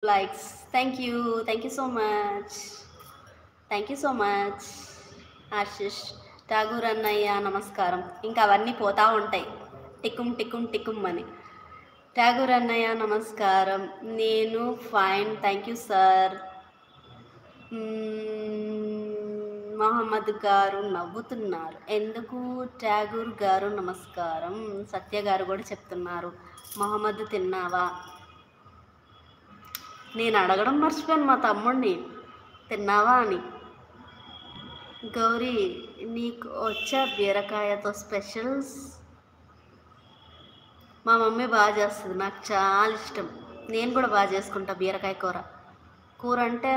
likes. Thank you so much. Thank you so much Ashish. Tagore అన్నయ్య నమస్కారం. ఇంకా అవన్నీ పోతా ఉంటాయి టిక్కుం టిక్కుం టిక్కుం అని. ఠాగూర్ అన్నయ్య నమస్కారం. నేను fine, thank you sir. Mohammed గారు నవ్వుతున్నారు ఎందుకు? ఠాగూర్ గారు నమస్కారం. సత్య గారు కూడా చెప్తున్నారు మహమ్మద్ తిన్నావా. నేను అడగడం మర్చిపోయాను మా తమ్ముడిని తిన్నావా అని. గౌరీ నీకు వచ్చా బీరకాయతో స్పెషల్స్? మా మమ్మీ బాగా చేస్తుంది, నాకు చాలా ఇష్టం. నేను కూడా బాగా చేసుకుంటా బీరకాయ కూర. కూర అంటే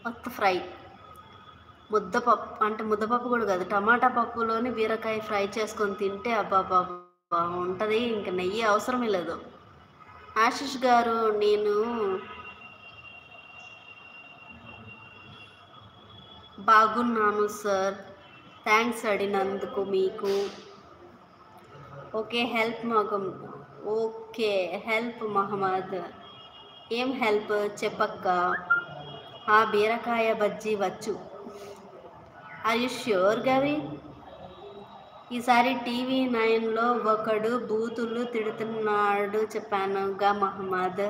మొత్త ఫ్రై, ముద్దపప్పు అంటే ముద్దపప్పు కూడా కాదు, టమాటా పప్పులోని బీరకాయ ఫ్రై చేసుకొని తింటే అబ్బాబా ఉంటుంది. ఇంకా నెయ్యి అవసరమే లేదు. ఆశిష్ గారు నేను బాగున్నాను సార్, థ్యాంక్స్ అడిగినందుకు మీకు. ఓకే హెల్ప్ మగం. Okay help Mohammed. ఏం హెల్ప్ చెప్పక్క? ఆ బీరకాయ బజ్జీ వచ్చు. ఆర్ యు ష్యూర్ గవి? ఈసారి TV9లో ఒకడు బూతులు తిడుతున్నాడు చెప్పానుగా మహమ్మద్.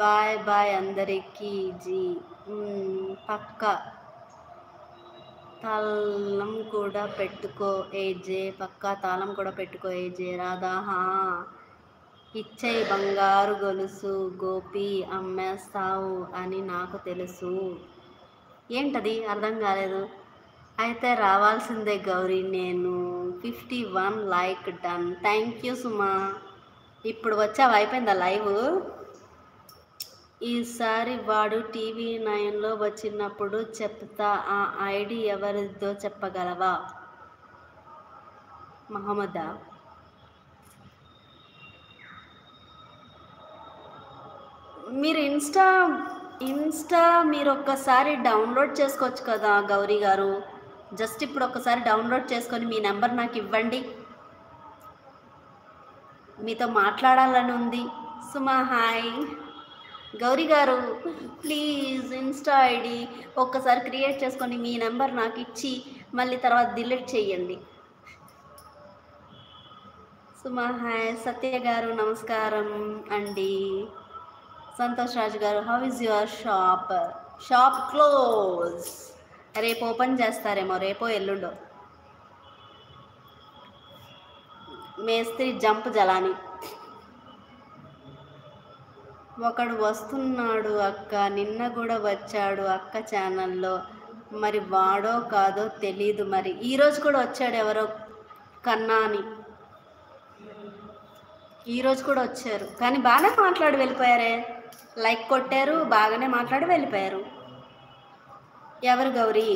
బాయ్ బాయ్ అందరికీ జీ. పక్క తాళం కూడా పెట్టుకో ఏజే, పక్కా తాళం కూడా పెట్టుకో ఏజే. రాధా ఇచ్చే బంగారు గొలుసు గోపి అమ్మేస్తావు అని నాకు తెలుసు. ఏంటది అర్థం కాలేదు. అయితే రావాల్సిందే గౌరీ. నేను 51 లైక్ డన్. థ్యాంక్ యూ సుమా. ఇప్పుడు వచ్చావు, అయిపోయిందా లైవ్? ఈసారి వాడు TV9లో వచ్చినప్పుడు చెప్తా. ఆ ఐడి ఎవరిదో చెప్పగలవా? మహమ్మదా? మీరు ఇన్స్టా మీరు ఒక్కసారి డౌన్లోడ్ చేసుకోవచ్చు కదా గౌరీ గారు. జస్ట్ ఇప్పుడు ఒక్కసారి డౌన్లోడ్ చేసుకొని మీ నెంబర్ నాకు ఇవ్వండి, మీతో మాట్లాడాలని ఉంది. సుమా హాయ్. గౌరీ గారు ప్లీజ్ ఇన్స్టా ఐడి ఒక్కసారి క్రియేట్ చేసుకొని మీ నెంబర్ నాకు ఇచ్చి మళ్ళీ తర్వాత డిలీట్ చేయండి. సుమా హాయ్. సత్య గారు నమస్కారం అండి. సంతోష్ రాజు గారు how is your shop? Shop close, రేపు ఓపెన్ చేస్తారేమో, రేపో ఎల్లుండో. మేస్త్రి జంప్ జలాని. ఒకడు వస్తున్నాడు అక్క, నిన్న కూడా వచ్చాడు అక్క ఛానల్లో, మరి వాడో కాదో తెలీదు. మరి ఈరోజు కూడా వచ్చాడు ఎవరో కన్నా అని. ఈరోజు కూడా వచ్చారు కానీ బాగానే మాట్లాడి వెళ్ళిపోయారే. లైక్ కొట్టారు, బాగానే మాట్లాడి వెళ్ళిపోయారు. ఎవరు గౌరీ?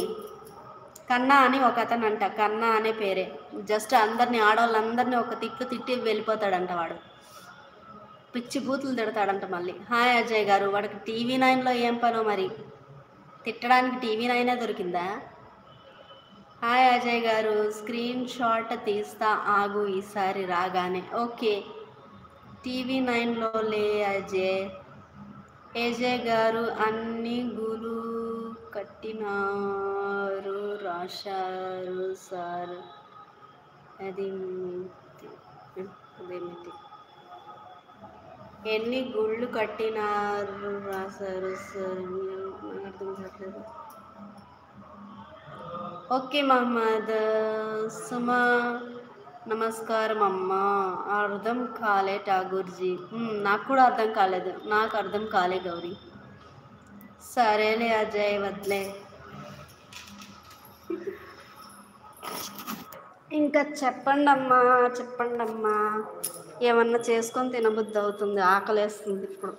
కన్నా అని ఒక అతను అంట, కన్నా అనే పేరే. జస్ట్ అందరినీ ఆడవాళ్ళందరినీ ఒక తిట్టి వెళ్ళిపోతాడంట వాడు. పిచ్చి బూతులు తిడతాడంట మళ్ళీ. హాయ్ అజయ్ గారు. వాడికి TV9లో ఏం పనో మరి, తిట్టడానికి TV9 దొరికిందా? హాయ్ అజయ్ గారు. స్క్రీన్ షాట్ తీస్తా ఆగు ఈసారి రాగానే. ఓకే TV9లో లే అజయ్. ఏజయ్ గారు అన్ని గులు కట్టినారు రాశారు సార్, అదేమిటి ఎన్ని గుళ్ళు కట్టినారు రాశారు సార్, అర్థం కావట్లేదు. ఓకే మహమ్మద్. సుమా నమస్కారం అమ్మా. అర్థం కాలే ఠాగూర్జీ. నాకు కూడా అర్థం కాలేదు, నాకు అర్థం కాలే గౌరీ. సరేలే అజయ్ వద్లే. ఇంకా చెప్పండి అమ్మా, ఏమన్నా చేసుకొని తినబుద్ధి అవుతుంది, ఆకలేస్తుంది ఇప్పుడు.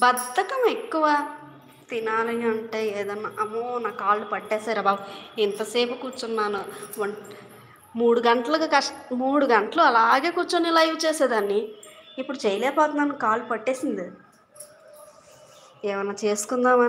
బద్ధకం ఎక్కువ. తినాలి అంటే ఏదన్నా, అమ్మో నా కాళ్ళు పట్టేశారా బాబు. ఎంతసేపు కూర్చున్నాను. 3 గంటలు అలాగే కూర్చొని లైవ్ చేసేదాన్ని. ఇప్పుడు చేయలేకపోతున్నాను, కాళ్ళు పట్టేసింది. ఏమన్నా చేసుకుందామని